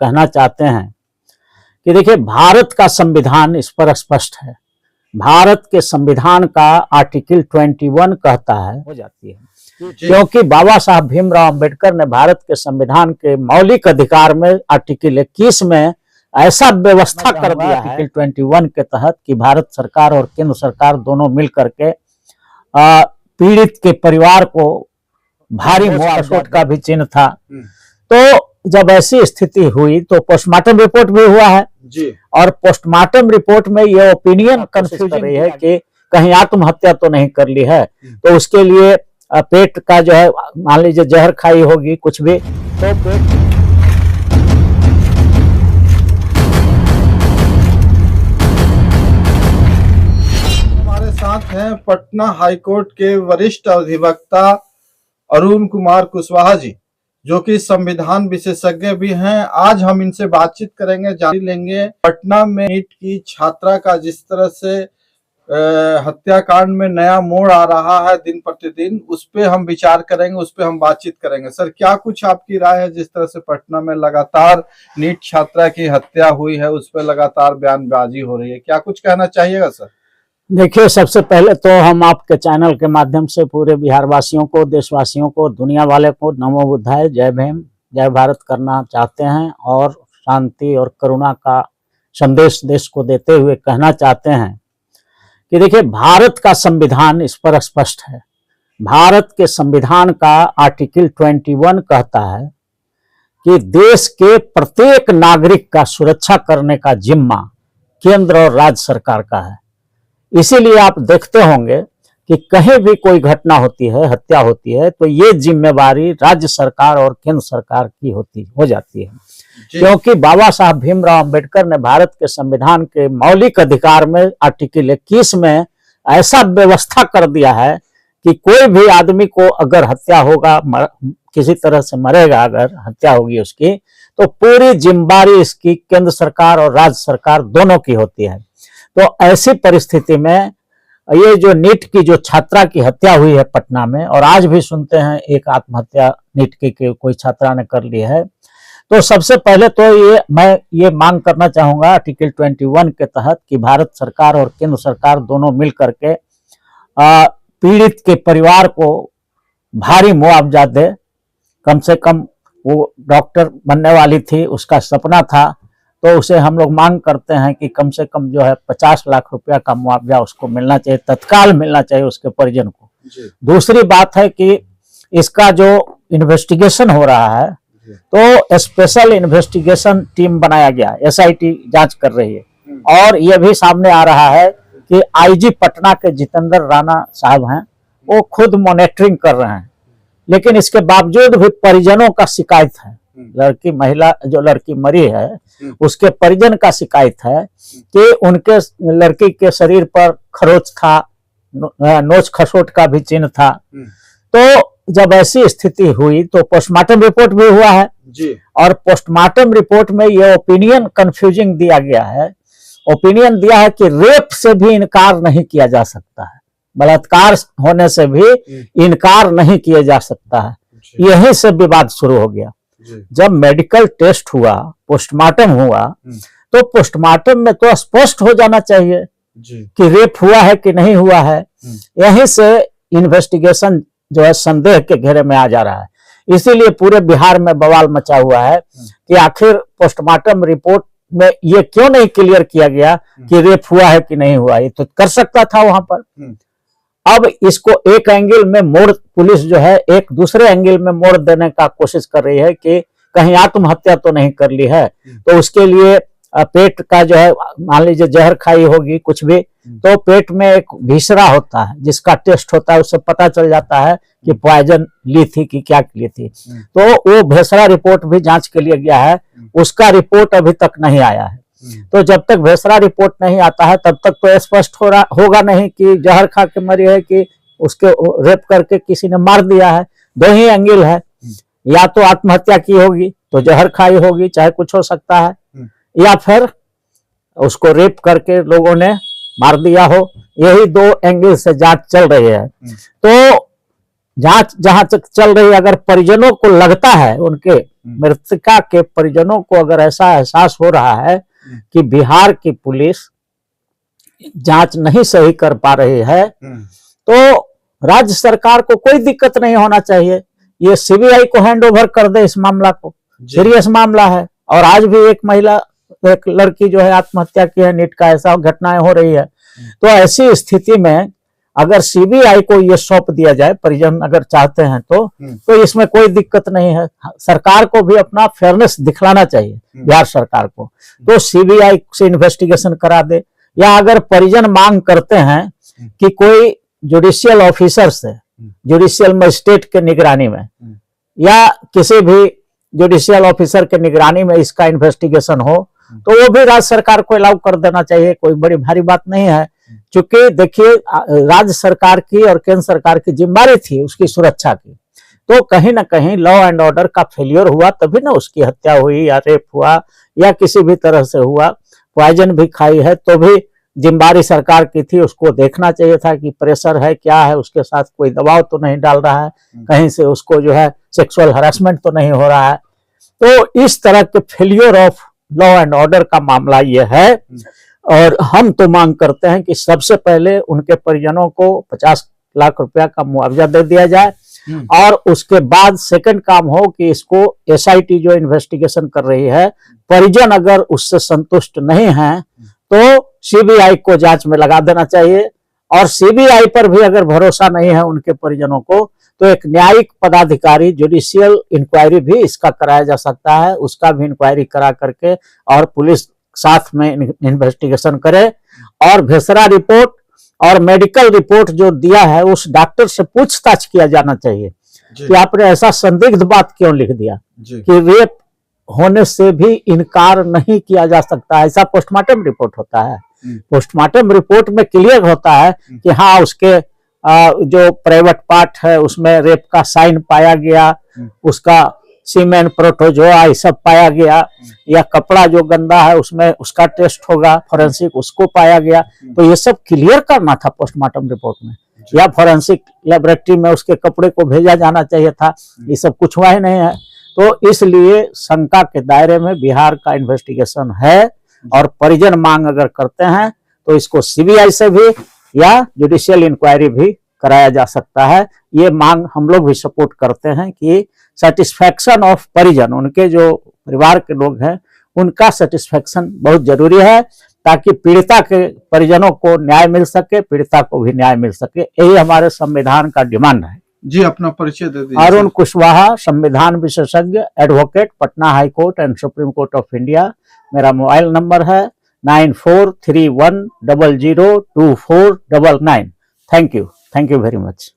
कहना चाहते हैं कि देखिए, भारत का संविधान इस पर स्पष्ट है। भारत के संविधान का आर्टिकल 21 कहता है हो जाती है, क्योंकि बाबा साहब भीमराव अंबेडकर ने भारत के संविधान के मौलिक अधिकार में आर्टिकल 21 में ऐसा व्यवस्था कर दिया है आर्टिकल 21 के तहत कि भारत सरकार और केंद्र सरकार दोनों मिल करके पीड़ित के परिवार को भारी मुआवजा का भी चिन्ह था। तो जब ऐसी स्थिति हुई तो पोस्टमार्टम रिपोर्ट भी हुआ है जी। और पोस्टमार्टम रिपोर्ट में ये ओपिनियन कंफ्यूज कर रही है कि कहीं आत्महत्या तो नहीं कर ली है, तो उसके लिए पेट का जो है, मान लीजिए जहर खाई होगी कुछ भी, तो पेट साथ हैं पटना हाईकोर्ट के वरिष्ठ अधिवक्ता अरुण कुमार कुशवाहा जी, जो कि संविधान विशेषज्ञ भी हैं। आज हम इनसे बातचीत करेंगे, जान लेंगे पटना में नीट की छात्रा का जिस तरह से हत्याकांड में नया मोड़ आ रहा है दिन प्रतिदिन, उस पे हम विचार करेंगे, उस पे हम बातचीत करेंगे। सर, क्या कुछ आपकी राय है? जिस तरह से पटना में लगातार नीट छात्रा की हत्या हुई है, उस पर लगातार बयानबाजी हो रही है, क्या कुछ कहना चाहिएगा सर? देखिए, सबसे पहले तो हम आपके चैनल के माध्यम से पूरे बिहार वासियों को, देशवासियों को, दुनिया वाले को नमो बुद्धाय, जय भीम, जय भारत करना चाहते हैं और शांति और करुणा का संदेश देश को देते हुए कहना चाहते हैं कि देखिए, भारत का संविधान इस पर स्पष्ट है। भारत के संविधान का आर्टिकल 21 कहता है कि देश के प्रत्येक नागरिक का सुरक्षा करने का जिम्मा केंद्र और राज्य सरकार का है। इसीलिए आप देखते होंगे कि कहीं भी कोई घटना होती है, हत्या होती है, तो ये जिम्मेवारी राज्य सरकार और केंद्र सरकार की हो जाती है, क्योंकि बाबा साहब भीमराव अंबेडकर ने भारत के संविधान के मौलिक अधिकार में आर्टिकल 21 में ऐसा व्यवस्था कर दिया है कि कोई भी आदमी को अगर हत्या होगा, किसी तरह से मरेगा, अगर हत्या होगी उसकी, तो पूरी जिम्मेवारी इसकी केंद्र सरकार और राज्य सरकार दोनों की होती है। तो ऐसी परिस्थिति में ये जो नीट की जो छात्रा की हत्या हुई है पटना में, और आज भी सुनते हैं एक आत्महत्या नीट की कोई छात्रा ने कर ली है, तो सबसे पहले तो मैं ये मांग करना चाहूंगा आर्टिकल 21 के तहत कि भारत सरकार और केंद्र सरकार दोनों मिल करके पीड़ित के परिवार को भारी मुआवजा दे। कम से कम वो डॉक्टर बनने वाली थी, उसका सपना था, तो उसे हम लोग मांग करते हैं कि कम से कम जो है 50 लाख रुपया का मुआवजा उसको मिलना चाहिए, तत्काल मिलना चाहिए उसके परिजन को। दूसरी बात है कि इसका जो इन्वेस्टिगेशन हो रहा है, तो स्पेशल इन्वेस्टिगेशन टीम बनाया गया, SIT जांच कर रही है, और यह भी सामने आ रहा है कि IG पटना के जितेंद्र राणा साहब हैं, वो खुद मॉनिटरिंग कर रहे हैं, लेकिन इसके बावजूद भी परिजनों का शिकायत है। महिला जो लड़की मरी है, उसके परिजन का शिकायत है कि उनके लड़की के शरीर पर खरोच था, नोच खसोट का भी चिन्ह था। तो जब ऐसी स्थिति हुई तो पोस्टमार्टम रिपोर्ट भी हुआ है जी। और पोस्टमार्टम रिपोर्ट में ये ओपिनियन कंफ्यूजिंग दिया गया है, ओपिनियन दिया है कि रेप से भी इनकार नहीं किया जा सकता है, बलात्कार होने से भी इनकार नहीं किया जा सकता है। यहीं से विवाद शुरू हो गया। जब मेडिकल टेस्ट हुआ, पोस्टमार्टम हुआ, तो पोस्टमार्टम में तो स्पष्ट हो जाना चाहिए कि रेप हुआ है कि नहीं हुआ है। यहीं से इन्वेस्टिगेशन जो है संदेह के घेरे में आ जा रहा है। इसीलिए पूरे बिहार में बवाल मचा हुआ है कि आखिर पोस्टमार्टम रिपोर्ट में ये क्यों नहीं क्लियर किया गया कि रेप हुआ है कि नहीं हुआ। ये तो कर सकता था वहां पर। अब इसको एक एंगल में मोड़, पुलिस जो है एक दूसरे एंगल में मोड़ देने का कोशिश कर रही है कि कहीं आत्महत्या तो नहीं कर ली है, तो उसके लिए पेट का जो है, मान लीजिए जहर खाई होगी कुछ भी, तो पेट में एक विसरा होता है जिसका टेस्ट होता है, उससे पता चल जाता है कि पॉइजन ली थी कि क्या ली थी। तो वो भेसरा रिपोर्ट भी जांच के लिए गया है, उसका रिपोर्ट अभी तक नहीं आया है। तो जब तक भेसरा रिपोर्ट नहीं आता है तब तक तो स्पष्ट होगा नहीं कि जहर खा के मरी है कि उसके रेप करके किसी ने मार दिया है। दो ही एंगल है, या तो आत्महत्या की होगी तो जहर खाई होगी, चाहे कुछ हो सकता है, या फिर उसको रेप करके लोगों ने मार दिया हो। यही दो एंगल से जांच चल रही है। तो जांच जहां तक चल रही है, अगर परिजनों को लगता है उनके मृतका के परिजनों को अगर ऐसा एहसास हो रहा है कि बिहार की पुलिस जांच नहीं सही कर पा रही है, तो राज्य सरकार को कोई दिक्कत नहीं होना चाहिए, ये सीबीआई को हैंड ओवर कर दे इस मामला को। सीरियस मामला है। और आज भी एक लड़की जो है आत्महत्या की है, नीट का ऐसा घटनाएं हो रही है। तो ऐसी स्थिति में अगर सीबीआई को ये सौंप दिया जाए, परिजन अगर चाहते हैं तो इसमें कोई दिक्कत नहीं है। सरकार को भी अपना फेयरनेस दिखलाना चाहिए, बिहार सरकार को, तो सीबीआई से इन्वेस्टिगेशन करा दे। या अगर परिजन मांग करते हैं कि कोई जुडिशियल ऑफिसर से, जुडिशियल मजिस्ट्रेट के निगरानी में या किसी भी जुडिशियल ऑफिसर के निगरानी में इसका इन्वेस्टिगेशन हो, तो वो भी राज्य सरकार को अलाउ कर देना चाहिए। कोई बड़ी भारी बात नहीं है, क्योंकि देखिए राज्य सरकार की और केंद्र सरकार की जिम्मेदारी थी उसकी सुरक्षा की। तो कहीं ना कहीं लॉ एंड ऑर्डर का फेलियर हुआ, तभी ना उसकी हत्या हुई या रेप हुआ या किसी भी तरह से हुआ, पॉइजन भी खाई है, तो भी जिम्मेदारी सरकार की थी। उसको देखना चाहिए था कि प्रेशर है, क्या है, उसके साथ कोई दबाव तो नहीं डाल रहा है, कहीं से उसको जो है सेक्सुअल हरासमेंट तो नहीं हो रहा है। तो इस तरह के failure of law and order का मामला ये है। और हम तो मांग करते हैं कि सबसे पहले उनके परिजनों को 50 लाख रुपया का मुआवजा दे दिया जाए, और उसके बाद सेकंड काम हो कि इसको एसआईटी जो इन्वेस्टिगेशन कर रही है, परिजन अगर उससे संतुष्ट नहीं है तो सीबीआई को जांच में लगा देना चाहिए। और सीबीआई पर भी अगर भरोसा नहीं है उनके परिजनों को, तो एक न्यायिक पदाधिकारी जुडिशियल इंक्वायरी भी इसका कराया जा सकता है, उसका भी इंक्वायरी करा करके और पुलिस साथ में इन्वेस्टिगेशन करे। और भेसरा रिपोर्ट और मेडिकल रिपोर्ट जो दिया है, उस डॉक्टर से पूछताछ किया जाना चाहिए कि आपने ऐसा संदिग्ध बात क्यों लिख दिया कि रेप होने से भी इनकार नहीं किया जा सकता। ऐसा पोस्टमार्टम रिपोर्ट होता है। पोस्टमार्टम रिपोर्ट में क्लियर होता है कि हाँ, उसके जो प्राइवेट पार्ट है उसमें रेप का साइन पाया गया, उसका सीमेन प्रोटोजोआ ये सब पाया गया, या कपड़ा जो गंदा है उसमें उसका टेस्ट होगा फॉरेंसिक, उसको पाया गया। तो ये सब क्लियर करना था पोस्टमार्टम रिपोर्ट में, या फॉरेंसिक लेबोरेटरी में उसके कपड़े को भेजा जाना चाहिए था। ये सब कुछ हुआ ही नहीं है। तो इसलिए शंका के दायरे में बिहार का इन्वेस्टिगेशन है, और परिजन मांग अगर करते हैं तो इसको सीबीआई से भी या जुडिशियल इंक्वायरी भी कराया जा सकता है। ये मांग हम लोग भी सपोर्ट करते हैं कि सेटिस्फैक्शन ऑफ परिजन, उनके जो परिवार के लोग हैं उनका सेटिस्फैक्शन बहुत जरूरी है, ताकि पीड़िता के परिजनों को न्याय मिल सके, पीड़िता को भी न्याय मिल सके। यही हमारे संविधान का डिमांड है। जी, अपना परिचय दे दीजिए। अरुण कुशवाहा, संविधान विशेषज्ञ, advocate, Patna high court and supreme court of India. मेरा मोबाइल नंबर है 9431002499। Thank you very much.